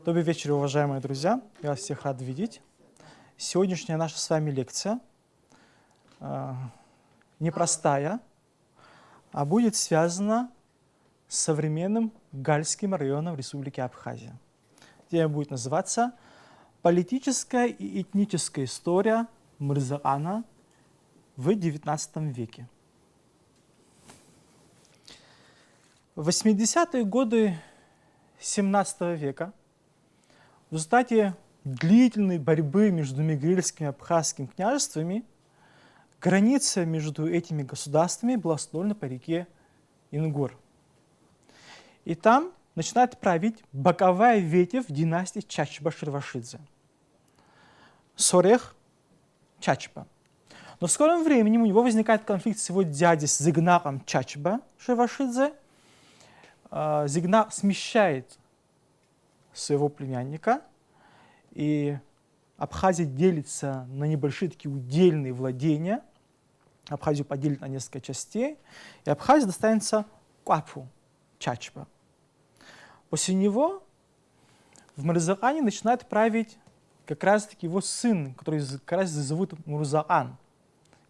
Добрый вечер, уважаемые друзья. Я вас всех рад видеть. Сегодняшняя наша с вами лекция непростая, а будет связана с современным Гальским районом Республики Абхазия. Тема будет называться «Политическая и этническая история Мырзаана в XIX веке». В 80-е годы XVII века в результате длительной борьбы между мигрельскими и абхазскими княжествами граница между этими государствами была установлена по реке Ингор. И там начинает править боковая ветвь династии Чачба-Ширвашидзе. Сорех Чачба. Но в скором времени у него возникает конфликт с его дядей, с Зигнаром Чачба-Ширвашидзе. Зигнар смещает своего племянника, и Абхазия делится на небольшие такие удельные владения. Абхазию поделят на несколько частей, и Абхазия достанется Куапу Чачба. После него в Мырзаане начинает править как раз-таки его сын, который как раз зовут Мурзаан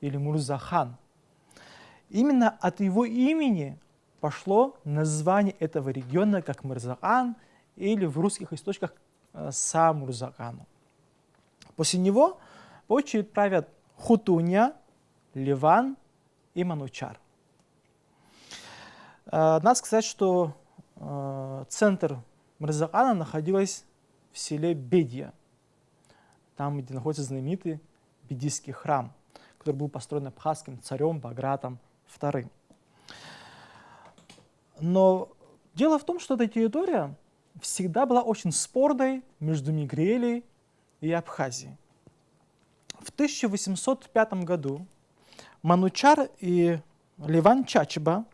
или Мурзахан. Именно от его имени пошло название этого региона как Мырзаан или в русских источниках Самурзаан. После него по очереди правят Хутуня, Ливан и Манучар. Надо сказать, что центр Мырзаана находился в селе Бедья, там, где находится знаменитый Бедийский храм, который был построен абхазским царем Багратом II. Но дело в том, что эта территория всегда была очень спорной между Мигрелией и Абхазией. В 1805 году Манучар и Ливан Чачба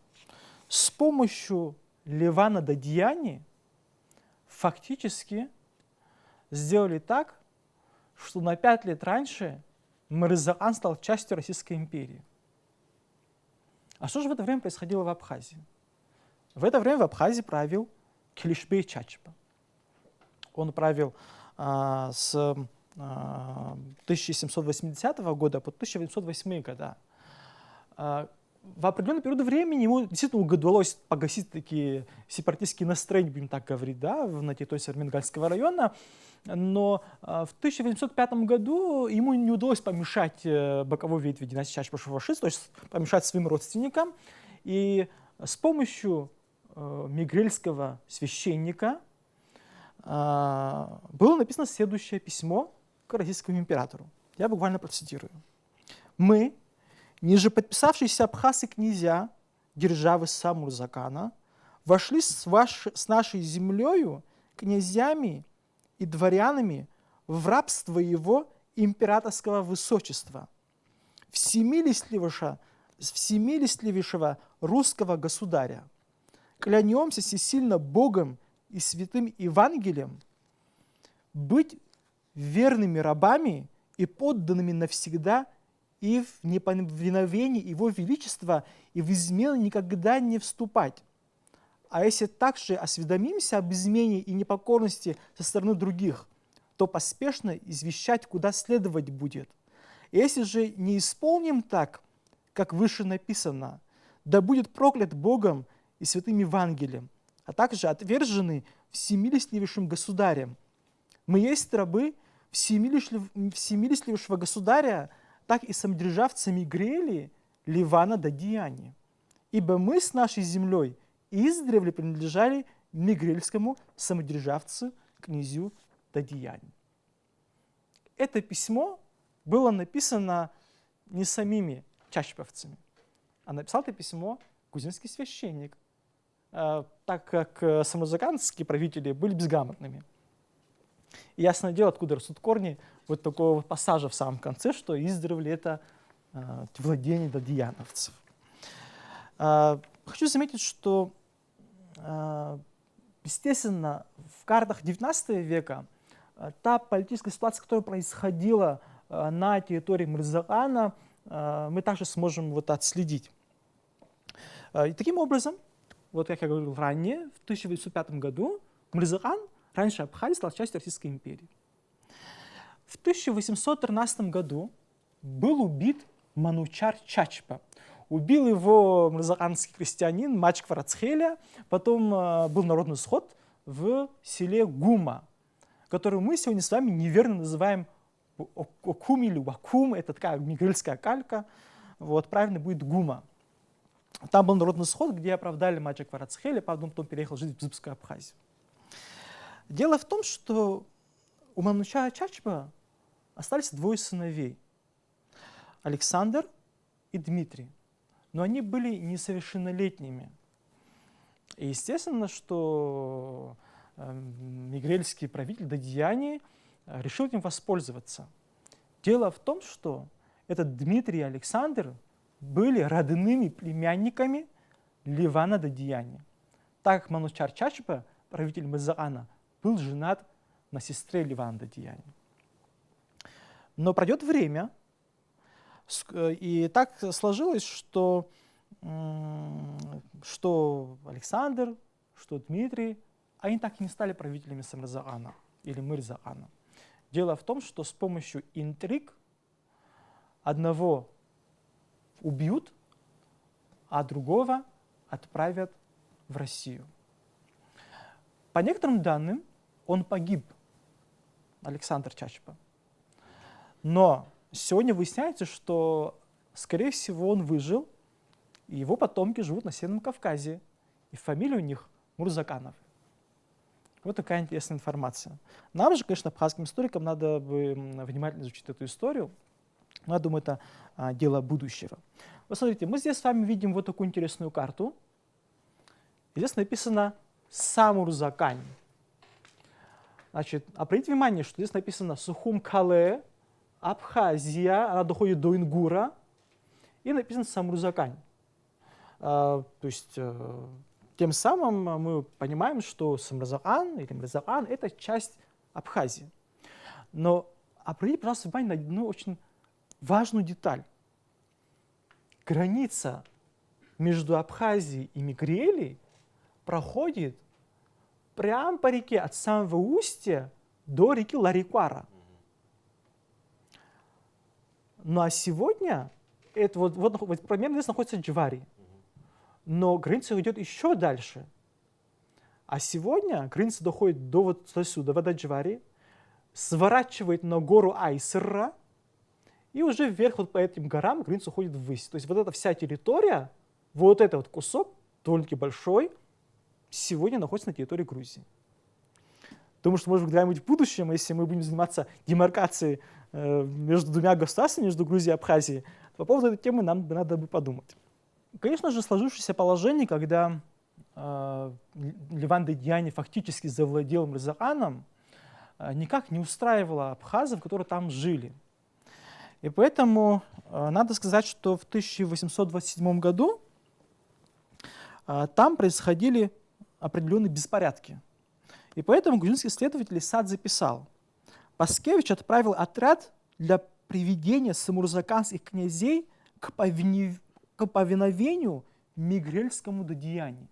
с помощью Ливана Дадьяни фактически сделали так, что на 5 лет раньше Мырзаан стал частью Российской империи. А что же в это время происходило в Абхазии? В это время в Абхазии правил Килишбей Чачба. Он правил с 1780 года по 1808 года. В определенный период времени ему действительно удалось погасить такие сепаратистские настроения, будем так говорить, да, на территории Сармингальского района. Но в 1805 году ему не удалось помешать боковой ветви династии Чачба-Ширвашидзе, то есть помешать своим родственникам. И с помощью мигрельского священника было написано следующее письмо к российскому императору. Я буквально процитирую. «Мы, ниже подписавшиеся абхазцы князья державы Самурзакана, вошли с нашей землею, князьями и дворянами в рабство его императорского высочества, всемилостливейшего русского государя. Клянемся всесильно Богом и святым Евангелием быть верными рабами и подданными навсегда и в неповиновение Его Величества и в измену никогда не вступать. А если также осведомимся об измене и непокорности со стороны других, то поспешно извещать, куда следовать будет. Если же не исполним так, как выше написано, да будет проклят Богом и святым Евангелием, а также отвержены всемилостливейшим государем. Мы есть рабы всемилостливейшего государя, так и самодержавцами Мигрелии, Ливана Дадьяни. Ибо мы с нашей землей издревле принадлежали мигрельскому самодержавцу князю Дадьяни». Это письмо было написано не самими чачбовцами, а написал это письмо грузинский священник, так как самурзаканские правители были безграмотными. И ясное дело, откуда растут корни вот такого вот пассажа в самом конце, что издревле это владение дадьяновцев. Хочу заметить, что, естественно, в картах XIX века та политическая ситуация, которая происходила на территории Мырзаана, мы также сможем вот отследить. И таким образом, вот как я говорил ранее, в 1805 году Мырзахан, раньше Абхазия, стал частью Российской империи. В 1813 году был убит Манучар Чачпа. Убил его мырзаханский крестьянин Мачк Варацхеля, потом был народный сход в селе Гума, который мы сегодня с вами неверно называем Окум или Вакум, это такая мигрельская калька, вот, правильно будет Гума. Там был народный сход, где оправдали Мачка Варацхеля, потом переехал жить в Зубскую Абхазию. Дело в том, что у Манучара Чачпа остались двое сыновей, Александр и Дмитрий, но они были несовершеннолетними. И естественно, что мигрельский правитель Дадьяни решил этим воспользоваться. Дело в том, что этот Дмитрий и Александр были родными племянниками Ливана Дадьяни, так как Манучар Чачпа, правитель Мырзахана, был женат на сестре Ливана Дадьяни. Но пройдет время, и так сложилось, что Александр, что Дмитрий, они так и не стали правителями Самырзахана или Мырзахана. Дело в том, что с помощью интриг одного убьют, а другого отправят в Россию. По некоторым данным, он погиб, Александр Чачпа. Но сегодня выясняется, что, скорее всего, он выжил, и его потомки живут на Северном Кавказе, и фамилия у них Мурзаканов. Вот такая интересная информация. Нам же, конечно, абхазским историкам надо бы внимательно изучить эту историю, но я думаю, это дело будущего. Вот смотрите, мы здесь с вами видим вот такую интересную карту. Здесь написано Самурзакань. Значит, обратите внимание, что здесь написано Сухумкале, Абхазия, она доходит до Ингура, и написано Самурзакань. То есть, тем самым мы понимаем, что Самурзакан или Мырзакан — это часть Абхазии. Но обратите, пожалуйста, внимание на одну очень важную деталь. Граница между Абхазией и Мигрелией проходит прямо по реке от самого устья до реки Лариквара. Ну а сегодня, это вот примерно здесь находится Джвари, но граница идет еще дальше. А сегодня граница доходит до вот сюда, вода Джвари, сворачивает на гору Айсырра, и уже вверх вот по этим горам граница уходит ввысь. То есть вот эта вся территория, вот этот вот кусок, довольно-таки большой, сегодня находится на территории Грузии. Думаю, что, может быть, когда-нибудь в будущем, если мы будем заниматься демаркацией между двумя государствами, между Грузией и Абхазией, по поводу этой темы нам надо бы подумать. Конечно же, сложившееся положение, когда Ливан Дадьяни фактически завладел Мырзаханом, никак не устраивало абхазов, которые там жили. И поэтому надо сказать, что в 1827 году там происходили определенные беспорядки. И поэтому грузинский исследователь Сад записал: Паскевич отправил отряд для приведения самурзаканских князей к повиновению мигрельскому Дадьяни.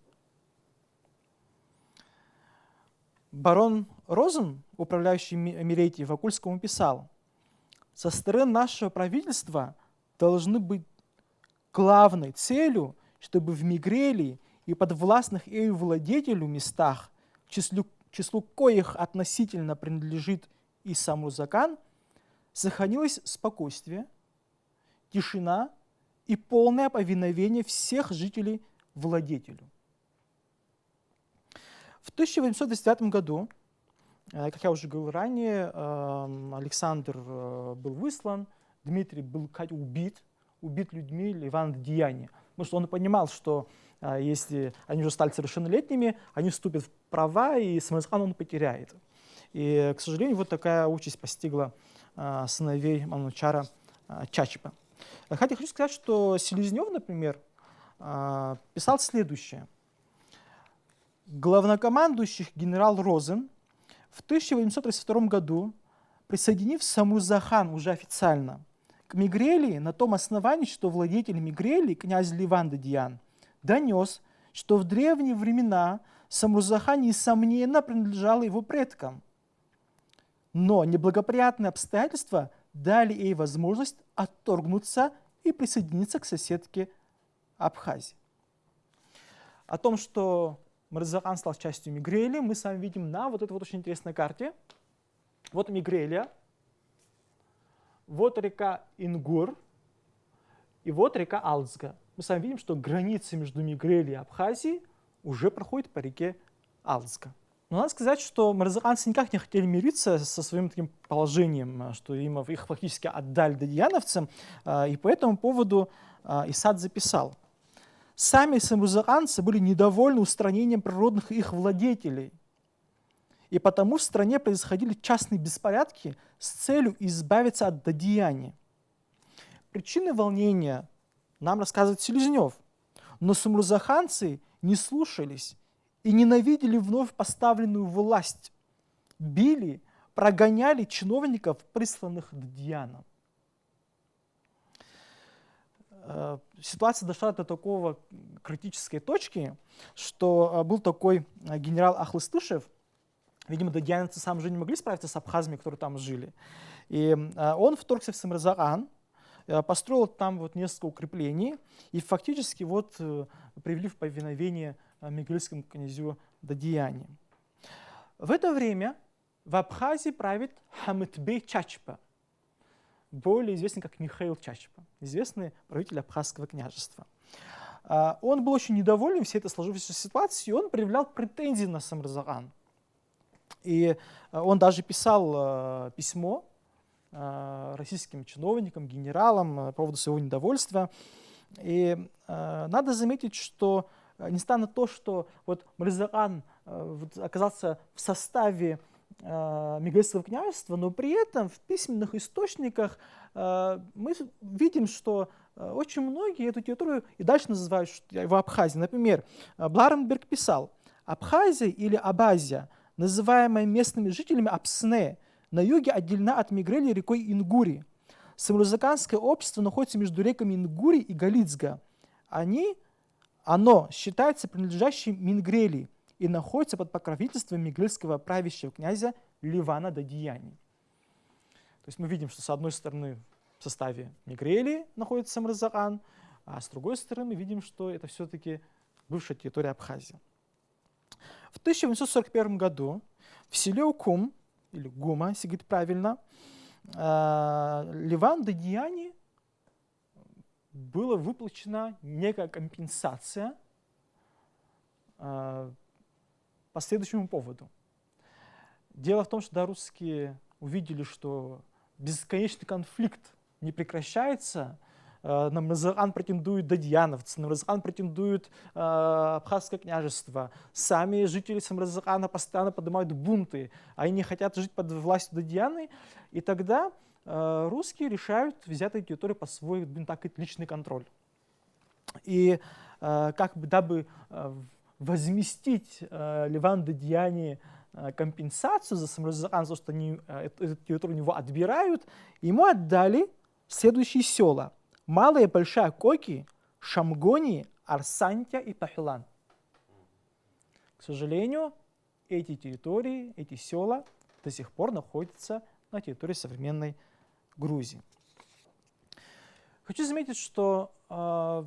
Барон Розен, управляющий Эмиретией, Вакульскому писал: со стороны нашего правительства должны быть главной целью, чтобы в Мигрелии и подвластных ею владетелю местах, к числу коих относительно принадлежит и Самурзакан, сохранилось спокойствие, тишина и полное повиновение всех жителей владетелю. В 1829 году, как я уже говорил ранее, Александр был выслан, Дмитрий был убит людьми Ливана Дадьяни, потому что он понимал, что если они уже стали совершеннолетними, они вступят в права, и Самырзахан он потеряет. И, к сожалению, вот такая участь постигла сыновей Манучара Чачпа. Хотя хочу сказать, что Селезнев, например, писал следующее. Главнокомандующий генерал Розен в 1832 году, присоединив Самурзахан уже официально к Мигрелии на том основании, что владетель Мигрелии, князь Ливан Дадьян, донес, что в древние времена Самурзаха, несомненно, принадлежала его предкам. Но неблагоприятные обстоятельства дали ей возможность отторгнуться и присоединиться к соседке Абхазии. О том, что Мырзахан стал частью Мигрелии, мы с вами видим на вот этой вот очень интересной карте. Вот Мигрелия, вот река Ингур и вот река Алзга. Мы с вами видим, что граница между Мигрелией и Абхазией уже проходит по реке Алзга. Но надо сказать, что мырзаханцы никак не хотели мириться со своим таким положением, что их фактически отдали дадьяновцам, и по этому поводу Исад записал. Сами самурзаханцы были недовольны устранением природных их владетелей, и потому в стране происходили частные беспорядки с целью избавиться от дадьяни. Причины волнения нам рассказывает Селезнев, но самурзаханцы не слушались и ненавидели вновь поставленную власть, били, прогоняли чиновников, присланных дадьяном. Ситуация дошла до такого критической точки, что был такой генерал Ахлыстышев, видимо, дадьяновцы сами же не могли справиться с абхазами, которые там жили, и он вторгся в Самурзаган, построил там вот несколько укреплений и фактически вот привели в повиновение мигрельскому князю Дадьяне. В это время в Абхазии правит Хамытбей Чачпа, более известный как Михаил Чачпа, известный правитель Абхазского княжества. Он был очень недоволен всей этой сложившейся ситуацией, и он проявлял претензии на Самурзаган. И он даже писал письмо российским чиновникам, генералам по поводу своего недовольства. И надо заметить, что несмотря на то, что вот Мырзаган оказался в составе Мигрельского княжества, но при этом в письменных источниках мы видим, что очень многие эту территорию и дальше называют его Абхазией. Например, Бларенберг писал: Абхазия или Абазия, называемая местными жителями Апсне, на юге отделена от Мигрелии рекой Ингури. Самурзаганское общество находится между реками Ингури и Галицга. Оно считается принадлежащим Мингрелии и находится под покровительством мигрельского правящего князя Ливана Дадьяни. То есть мы видим, что с одной стороны в составе Мигрелии находится Самурзаган, а с другой стороны видим, что это все-таки бывшая территория Абхазии. В 1841 году в селе Укум, или Гума, если говорить правильно, Ливану Дадьяни была выплачена некая компенсация по следующему поводу. Дело в том, что русские увидели, что бесконечный конфликт не прекращается, на Мырзаган претендуют дадьяновцы, на Мырзаган претендуют Абхазское княжество. Сами жители Самурзагана постоянно поднимают бунты, они не хотят жить под властью Дадьяны, и тогда русские решают взять эту территорию под свой, так сказать, личный контроль. И как бы, дабы возместить Ливану Дадьяне компенсацию за Самурзаган, за то, что они эту территорию у него отбирают, ему отдали следующие села: Малая и Большая Коки, Шамгони, Арсантия и Пахилан. К сожалению, эти территории, эти села до сих пор находятся на территории современной Грузии. Хочу заметить, что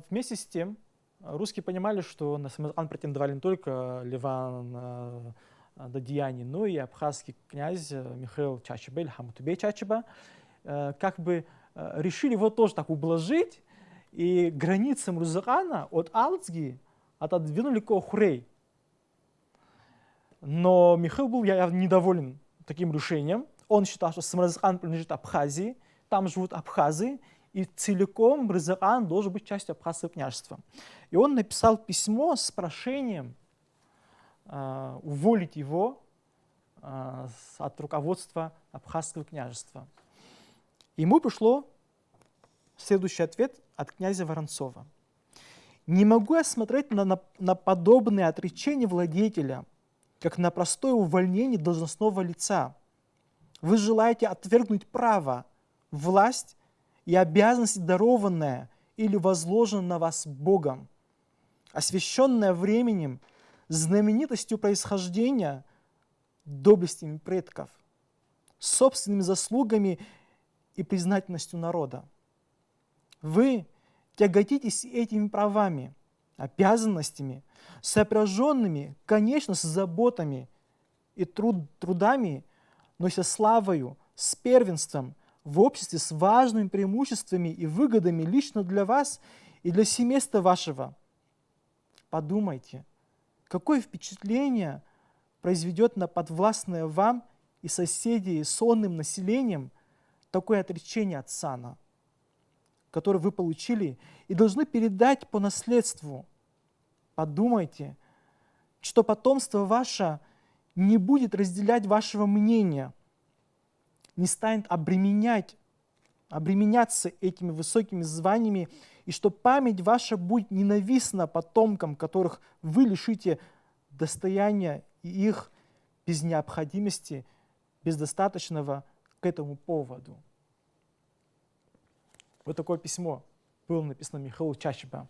вместе с тем русские понимали, что на Самурзаган претендовали не только Ливан Дадьяни, но и абхазский князь Михаил Чачба или Хамытбей Чачба. Как бы решили его тоже так ублажить, и границы Самурзагана от Алзги отодвинули к Охурей. Но Михаил был явно недоволен таким решением. Он считал, что Самурзаган принадлежит Абхазии, там живут абхазы, и целиком Мырзаган должен быть частью Абхазского княжества. И он написал письмо с прошением уволить его от руководства Абхазского княжества. Ему пришло следующий ответ от князя Воронцова. «Не могу я смотреть на подобное отречение владетеля, как на простое увольнение должностного лица. Вы желаете отвергнуть право, власть и обязанности, дарованная или возложенная на вас Богом. освященная временем, знаменитостью происхождения, доблестями предков, собственными заслугами и признательностью народа. Вы тяготитесь этими правами, обязанностями, сопряженными, конечно, с заботами и трудами, но со славою, с первенством, в обществе с важными преимуществами и выгодами лично для вас и для семейства вашего. Подумайте, какое впечатление произведет на подвластное вам и соседей сонным населением такое отречение от сана, которое вы получили и должны передать по наследству. Подумайте, что потомство ваше не будет разделять вашего мнения, не станет обременяться этими высокими званиями, и что память ваша будет ненавистна потомкам, которых вы лишите достояния и их без необходимости, без достаточного к этому поводу. Вот такое письмо было написано Михаилу Чачба,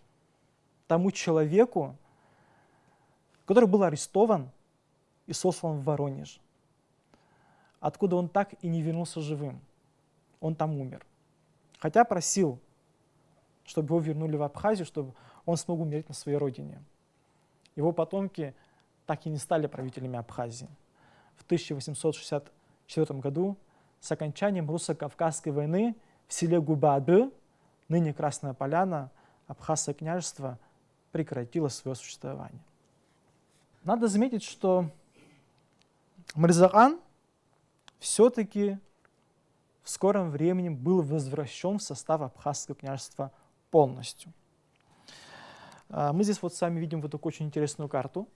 тому человеку, который был арестован и сослан в Воронеж, откуда он так и не вернулся живым. Он там умер. Хотя просил, чтобы его вернули в Абхазию, чтобы он смог умереть на своей родине. Его потомки так и не стали правителями Абхазии. В 1864 году с окончанием русско-кавказской войны в селе Губады, ныне Красная Поляна, Абхазское княжество прекратило свое существование. Надо заметить, что Мирза-хан все-таки в скором времени был возвращен в состав Абхазского княжества полностью. Мы здесь вот сами видим вот такую очень интересную карту.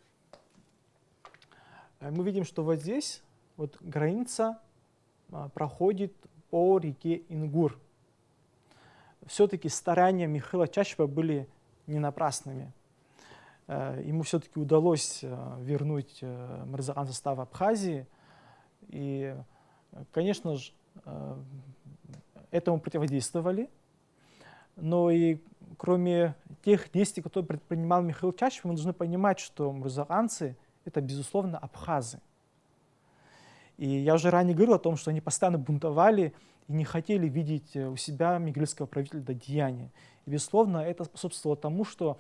Мы видим, что вот здесь вот граница проходит по реке Ингур. Все-таки старания Михаила Чачба были не напрасными. Ему все-таки удалось вернуть Мирза-хан в состав Абхазии. И, конечно же, этому противодействовали. Но и кроме тех действий, которые предпринимал Михаил Чачб, мы должны понимать, что мирза-ханцы — это, безусловно, абхазы. И я уже ранее говорил о том, что они постоянно бунтовали и не хотели видеть у себя мигрельского правителя деяния. И, безусловно, это способствовало тому, что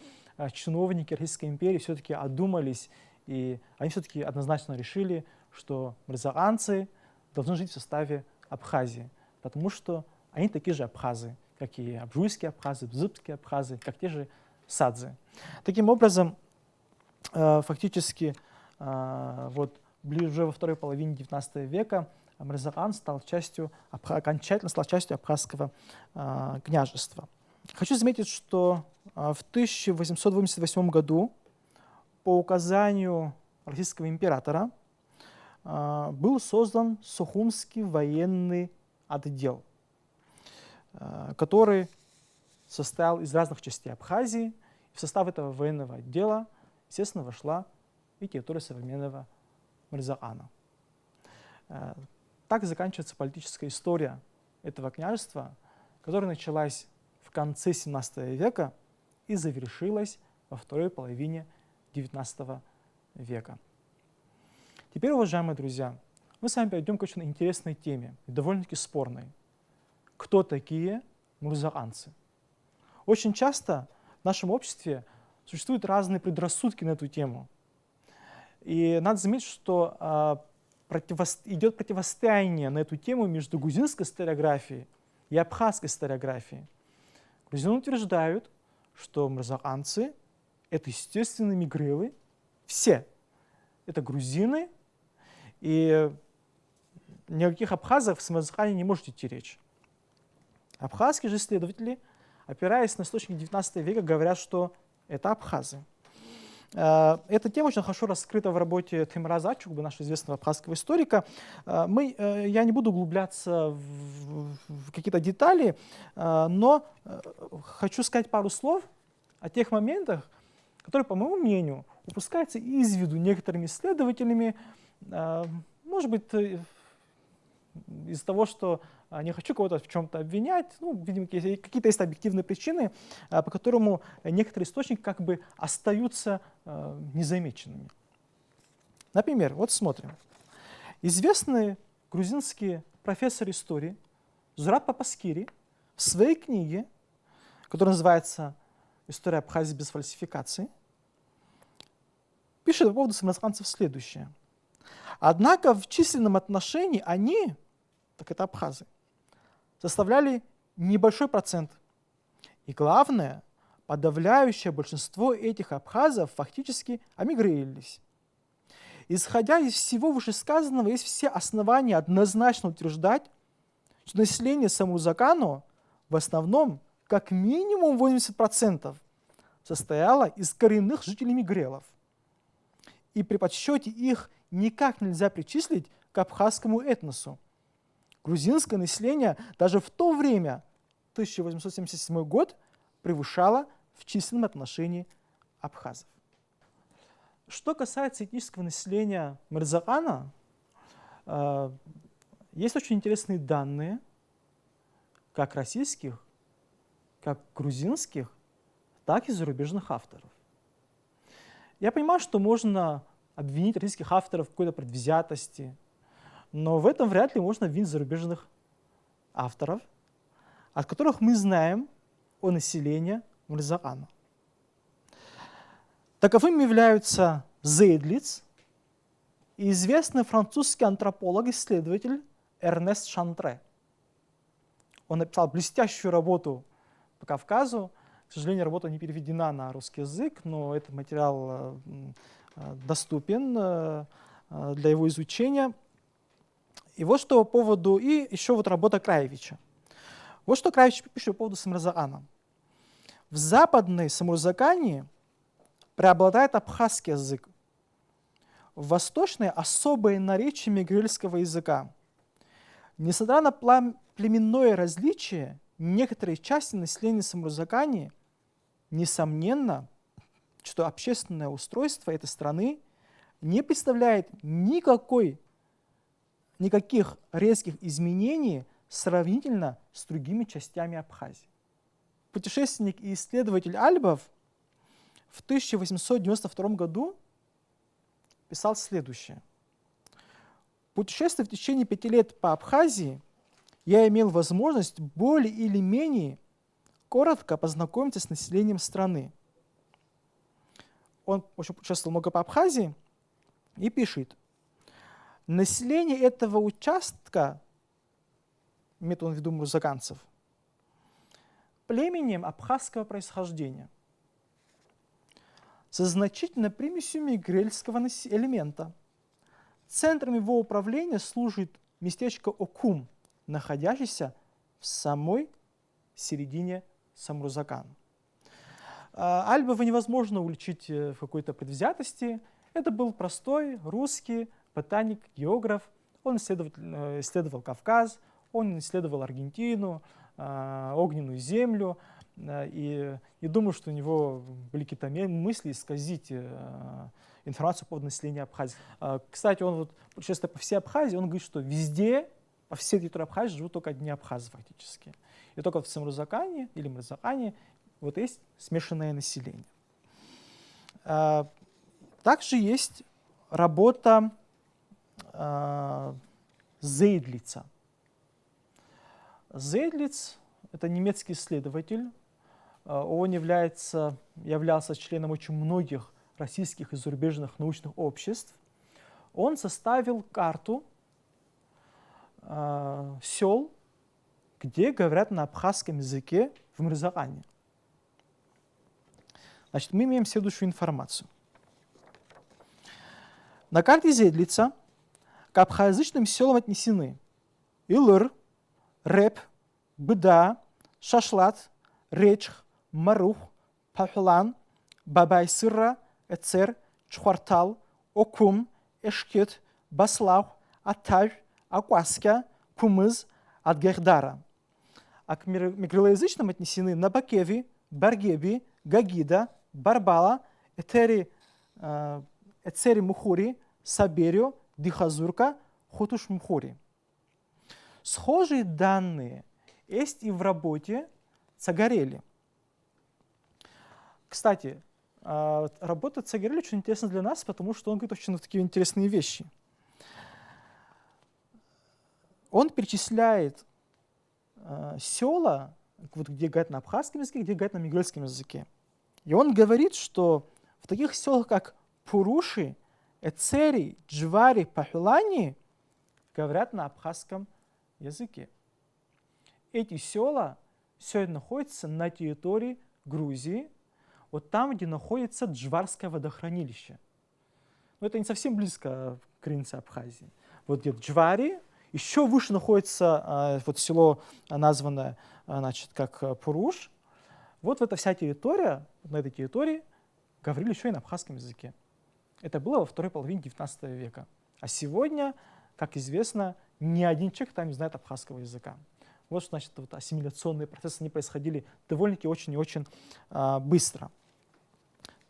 чиновники Российской империи все-таки одумались, и они все-таки однозначно решили, что мирза-ханцы должны жить в составе Абхазии, потому что они такие же абхазы, как и абжуйские абхазы, бзыбские абхазы, как те же садзы. Таким образом, фактически, вот ближе во второй половине XIX века Мирза-хан окончательно стал частью Абхазского княжества. Хочу заметить, что в 1888 году по указанию российского императора был создан Сухумский военный отдел, который состоял из разных частей Абхазии. В состав этого военного отдела, естественно, вошла и территория современного Мирза-хана. Так заканчивается политическая история этого княжества, которая началась в конце XVII века и завершилась во второй половине XIX века. Теперь, уважаемые друзья, мы с вами перейдем к очень интересной теме, довольно-таки спорной. Кто такие мирза-ханцы? Очень часто в нашем обществе существуют разные предрассудки на эту тему. И надо заметить, что идет противостояние на эту тему между грузинской историографией и абхазской историографией. Грузины утверждают, что мирза-ханцы — это естественные мигрелы, все. Это грузины, и ни о каких абхазах в мирза-хане не может идти речь. Абхазские же исследователи, опираясь на источники XIX века, говорят, что это абхазы. Эта тема очень хорошо раскрыта в работе Темираза Ачугбы, нашего известного абхазского историка. Я не буду углубляться в какие-то детали, но хочу сказать пару слов о тех моментах, которые, по моему мнению, упускаются из виду некоторыми исследователями, может быть, из-за того, что Не хочу кого-то в чем-то обвинять. Ну, видимо, какие-то есть объективные причины, по которым некоторые источники как бы остаются незамеченными. Например, вот смотрим. Известный грузинский профессор истории Зураб Папаскири в своей книге, которая называется «История Абхазии без фальсификации», пишет по поводу самозванцев следующее. Однако в численном отношении они, так это абхазы, составляли небольшой процент. И главное, подавляющее большинство этих абхазов фактически эмигрировались. Исходя из всего вышесказанного, есть все основания однозначно утверждать, что население Самурзакану в основном как минимум 80% состояло из коренных жителей мигрелов. И при подсчете их никак нельзя причислить к абхазскому этносу. Грузинское население даже в то время, 1877 год, превышало в численном отношении абхазов. Что касается этнического населения Мырзакана, есть очень интересные данные, как российских, как грузинских, так и зарубежных авторов. Я понимаю, что можно обвинить российских авторов в какой-то предвзятости, но в этом вряд ли можно обвинить зарубежных авторов, от которых мы знаем о населении Мырзакана. Таковыми являются Зейдлиц и известный французский антрополог-исследователь Эрнест Шантре. Он написал блестящую работу по Кавказу. К сожалению, работа не переведена на русский язык, но этот материал доступен для его изучения. И вот что по поводу, и еще вот работа Краевича. Вот что Краевич пишет по поводу Самурзакана. В западной Самурзакане преобладает абхазский язык. В восточной особое наречие мигрельского языка. Несмотря на племенное различие, некоторые части населения Самурзакани, несомненно, что общественное устройство этой страны не представляет никаких резких изменений сравнительно с другими частями Абхазии. Путешественник и исследователь Альбов в 1892 году писал следующее. Путешествуя в течение 5 лет по Абхазии, я имел возможность более или менее коротко познакомиться с населением страны. Он очень путешествовал много по Абхазии и пишет: население этого участка, имеет он в виду мурзаканцев, племенем абхазского происхождения, со значительной примесью мигрельского элемента. Центром его управления служит местечко Окум, находящееся в самой середине Самурзакана. Альбова невозможно уличить в какой-то предвзятости. Это был простой русский ботаник, географ. Он исследовал Кавказ, он исследовал Аргентину, огненную землю. И не думаю, что у него были какие-то мысли исказить информацию по поводу населения Абхазии. Кстати, он вот путешествуя по всей Абхазии, он говорит, что везде, по всей территории Абхазии живут только одни абхазы фактически. И только в Самурзакане или Мырзакане вот есть смешанное население. Также есть работа Зейдлица. Зейдлиц — это немецкий исследователь. Он являлся членом очень многих российских и зарубежных научных обществ. Он составил карту сел, где говорят на абхазском языке в Мырзакане. Значит, мы имеем следующую информацию. На карте Зейдлица к абхазоязычным селам отнесены Илыр, Реп, Быда, Шашлат, Речх, Марух, Пахулан, Бабай-Сырра, Эцер, Чхвартал, Окум, Эшкет, Баслаух, Аталь, Акваска, Кумыз, Адгердара. А к мигрелоязычным отнесены Набакеви, Баргеби, Гагида, Барбала, Эцери Мухури, Саберио, Дихазурка, Хотуш Мухури. Схожие данные есть и в работе Цагарели. Кстати, работа Цагарели очень интересна для нас, потому что он говорит очень такие интересные вещи. Он перечисляет села, вот, где говорят на абхазском языке, где говорят на мигрельском языке. И он говорит, что в таких селах, как Пуруши, Эцери, Джвари, Пахулани, говорят на абхазском языке. Эти села сегодня находятся на территории Грузии, вот там, где находится Джварское водохранилище. Но это не совсем близко к границе Абхазии. Вот где Джвари, еще выше находится вот село, названное значит, как Пуруш. Вот эта вся территория, на этой территории говорили еще и на абхазском языке. Это было во второй половине XIX века. А сегодня, как известно, ни один человек там не знает абхазского языка. Вот что значит, вот ассимиляционные процессы не происходили довольно-таки очень и очень быстро.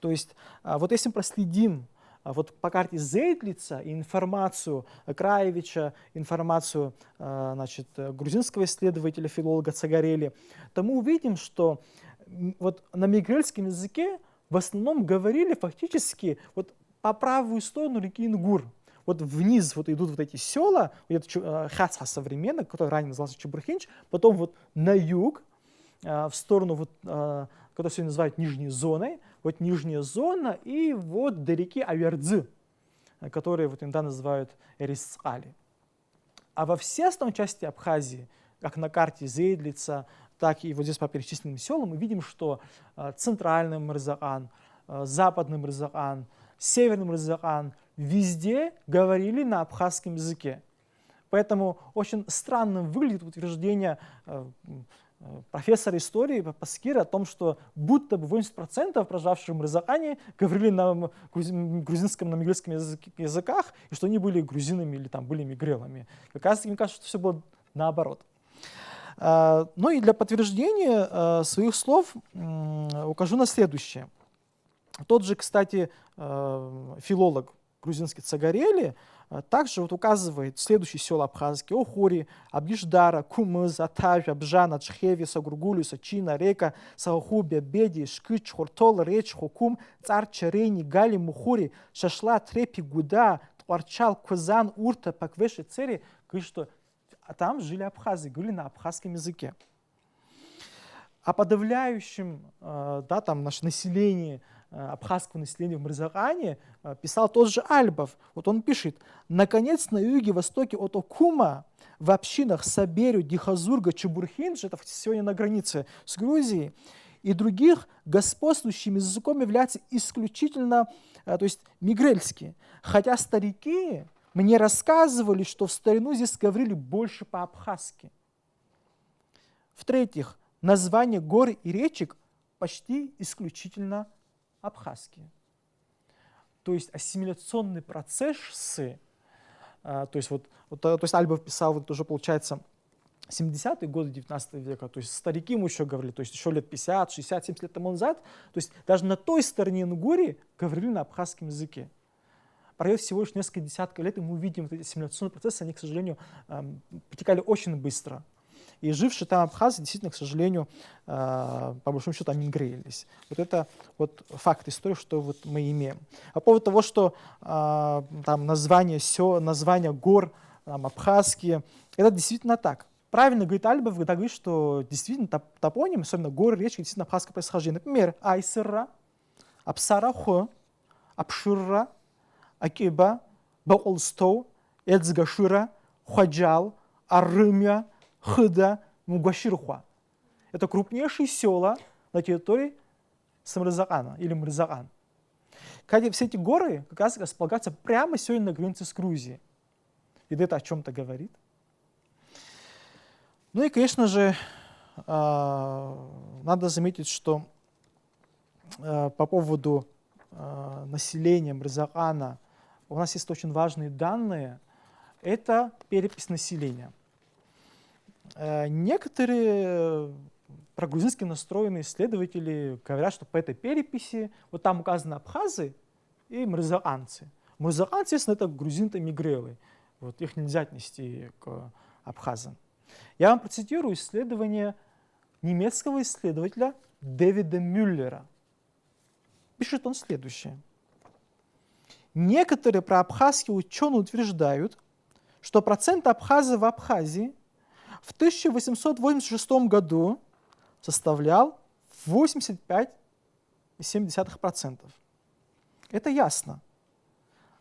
То есть вот если мы проследим вот по карте Зейдлица информацию Краевича, информацию значит, грузинского исследователя, филолога Цагарели, то мы увидим, что вот на мигрельском языке в основном говорили фактически вот по правую сторону реки Ингур. Вот вниз вот идут вот эти села, вот это Хацха современный, который ранее назывался Чебурхинч, потом вот на юг, в сторону, вот, которую сегодня называют нижней зоной, вот нижняя зона и вот до реки Авердзы, которые вот иногда называют Эрисцали. А во всей основной части Абхазии, как на карте Зейдлица, так и вот здесь по перечисленным селам, мы видим, что центральный Мырзаан, западный Мырзаан, северный Мырзаан везде говорили на абхазском языке. Поэтому очень странным выглядит утверждение профессора истории Паскира о том, что будто бы 80% проживавших в Мырзаане говорили на грузинском, на мигрельском языках, и что они были грузинами или там были мигрелами. Как раз таки, мне кажется, что все было наоборот. Ну и для подтверждения своих слов укажу на следующее. Тот же, кстати, филолог грузинский Цагарели также вот указывает следующие села абхазские: Охури, Абдиждара, Кумыз, Атавь, Абжана, Чхеви, Сагургулю, Сачина, Река, Сахухубя, Беди, Шкыч, Хуртол, Реч, Хукум, Цар, Чарени, Гали, Мухури, Шашла, Трепи, Гуда, Творчал, Козан, Урта, Паквеши, Цери. Говорит, что там жили абхазы, говорили на абхазском языке. О подавляющем да, там, наше население, абхазского населения в Мырзаане писал тот же Альбов. Вот он пишет: наконец, на юге-востоке от Окума, в общинах Саберю, Дихазурга, Чебурхинж, это сегодня на границе с Грузией, и других господствующим языком является исключительно, то есть мигрельский. Хотя старики мне рассказывали, что в старину здесь говорили больше по-абхазски. В-третьих, названия гор и речек почти исключительно абхазские. То есть ассимиляционные процессы, то есть Альбов писал, вот уже получается 70-е годы 19 века, то есть старики ему еще говорили, то есть еще лет 50, 60, 70 лет тому назад, то есть даже на той стороне Ингурии говорили на абхазском языке. Пройдет всего лишь несколько десятков лет, и мы увидим вот эти ассимиляционные процессы, они, к сожалению, протекали очень быстро. И жившие там абхазы действительно, к сожалению, по большому счету, они мигрировались. Вот это вот факт истории, что вот мы имеем. По поводу того, что там названия гор там, абхазские, это действительно так. Правильно говорит Альбов, когда говорит, что действительно топоним, особенно горы, речки, действительно абхазское происхождение. Например, Айсыра, Апсарахо, Апширра, Акиба, Баолстоу, Эцгашира, Хаджал, Арымя, Хыда, Мугаширхуа. Это крупнейшие села на территории Мырзаана или Мырзаан. Кстати, все эти горы как раз располагаются прямо сегодня на границе с Грузией. И это о чем-то говорит. Ну и, конечно же, надо заметить, что по поводу населения Мырзаана у нас есть очень важные данные. Это перепись населения. Некоторые прогрузински настроенные исследователи говорят, что по этой переписи вот там указаны абхазы и мырзаанцы. Мырзаанцы, естественно, это грузин-то мигрелы. Вот их нельзя отнести к абхазам. Я вам процитирую исследование немецкого исследователя Дэвида Мюллера. Пишет он следующее. Некоторые проабхазские ученые утверждают, что процент абхазов в Абхазии в 1886 году составлял 85,7%. Это ясно.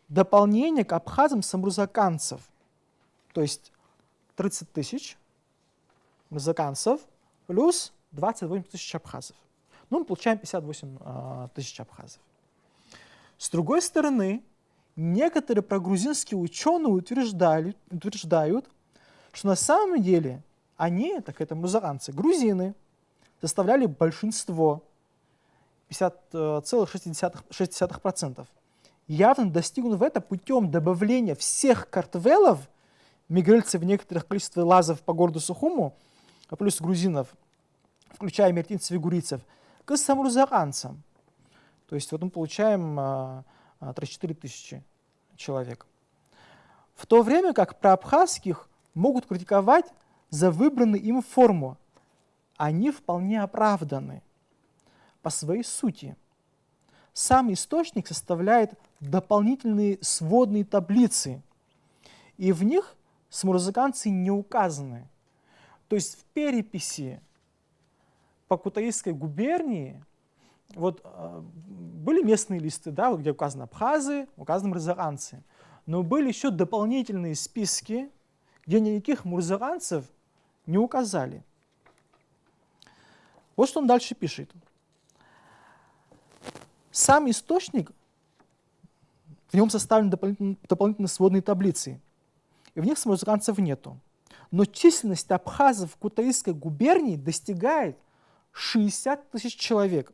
Дополнение к абхазам самурзаканцев, то есть 30 тысяч мурзаканцев плюс 28 тысяч абхазов. Ну, мы получаем 58 тысяч абхазов. С другой стороны, некоторые прогрузинские ученые утверждают, что на самом деле они, так это мурзаканцы, грузины, составляли большинство, 50,6%. Явно достигнув это путем добавления всех картвелов, мигрельцев в некоторых количествах лазов по городу Сухуму, плюс грузинов, включая мертинцев и гурийцев, к самурзаканцам. То есть вот мы получаем 34 тысячи человек. В то время как проабхазских могут критиковать за выбранную им форму. Они вполне оправданы по своей сути. Сам источник составляет дополнительные сводные таблицы, и в них самурзаканцы не указаны. То есть в переписи по Кутаисской губернии вот, были местные листы, да, где указаны абхазы, указаны мурзаканцы, но были еще дополнительные списки, где никаких мурзаканцев не указали. Вот что он дальше пишет. Сам источник, в нем составлены дополнительные сводные таблицы, и в них самурзаканцев нету. Но численность абхазов в Кутаисской губернии достигает 60 тысяч человек.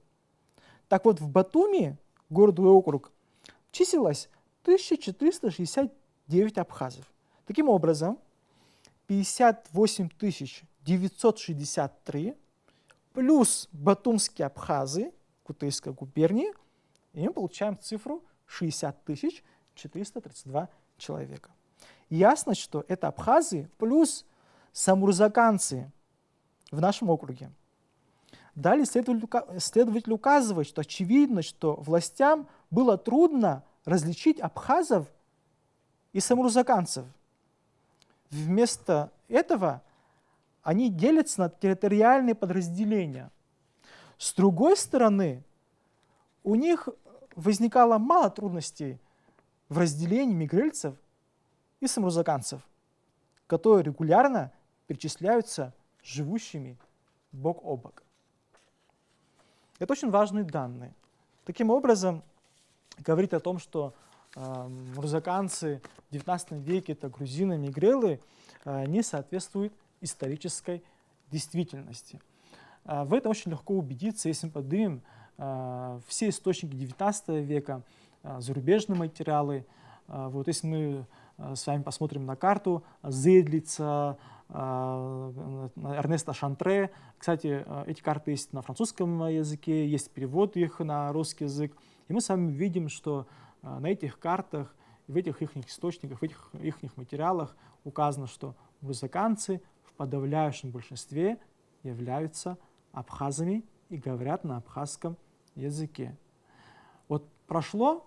Так вот, в Батуми, город и округ, числилось 1469 абхазов. Таким образом, 58 963 плюс батумские абхазы Кутаисской губернии, и мы получаем цифру 60 432 человека. Ясно, что это абхазы плюс самурзаканцы в нашем округе. Далее следователь указывает, что очевидно, что властям было трудно различить абхазов и самурзаканцев. Вместо этого они делятся на территориальные подразделения. С другой стороны, у них возникало мало трудностей в разделении мигрельцев и самурзаканцев, которые регулярно перечисляются живущими бок о бок. Это очень важные данные. Таким образом, говорить о том, что мурзаканцы в XIX веке это грузины, мигрелы, не соответствует исторической действительности. В этом очень легко убедиться, если мы поднимем все источники XIX века, зарубежные материалы. Вот если мы с вами посмотрим на карту Зейдлица, Эрнеста Шантре. Кстати, эти карты есть на французском языке, есть перевод их на русский язык. И мы с вами видим, что на этих картах, в этих их источниках, в этих их материалах указано, что мурзаканцы в подавляющем большинстве являются абхазами и говорят на абхазском языке. Вот прошло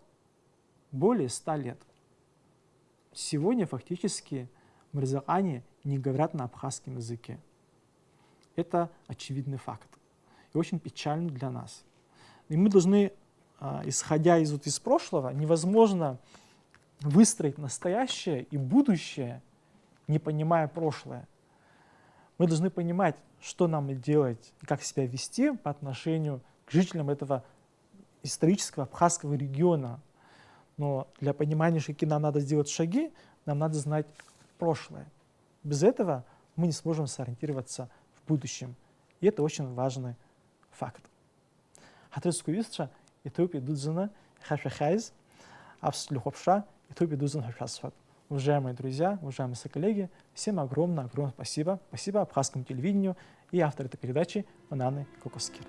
более 100 лет. Сегодня фактически мурзакане не говорят на абхазском языке. Это очевидный факт и очень печально для нас. И мы должны, исходя из прошлого, невозможно выстроить настоящее и будущее, не понимая прошлое. Мы должны понимать, что нам делать и как себя вести по отношению к жителям этого исторического абхазского региона. Но для понимания, какие нам надо сделать шаги, нам надо знать прошлое. Без этого мы не сможем сориентироваться в будущем. И это очень важный факт. Хатриску-вистша, и тупи дудзина, хашахайз, абслюхопша, и тупи дудзин хашасфат. Уважаемые друзья, уважаемые коллеги, всем огромное спасибо. Спасибо абхазскому телевидению и автору этой передачи Мананы Кокоскир.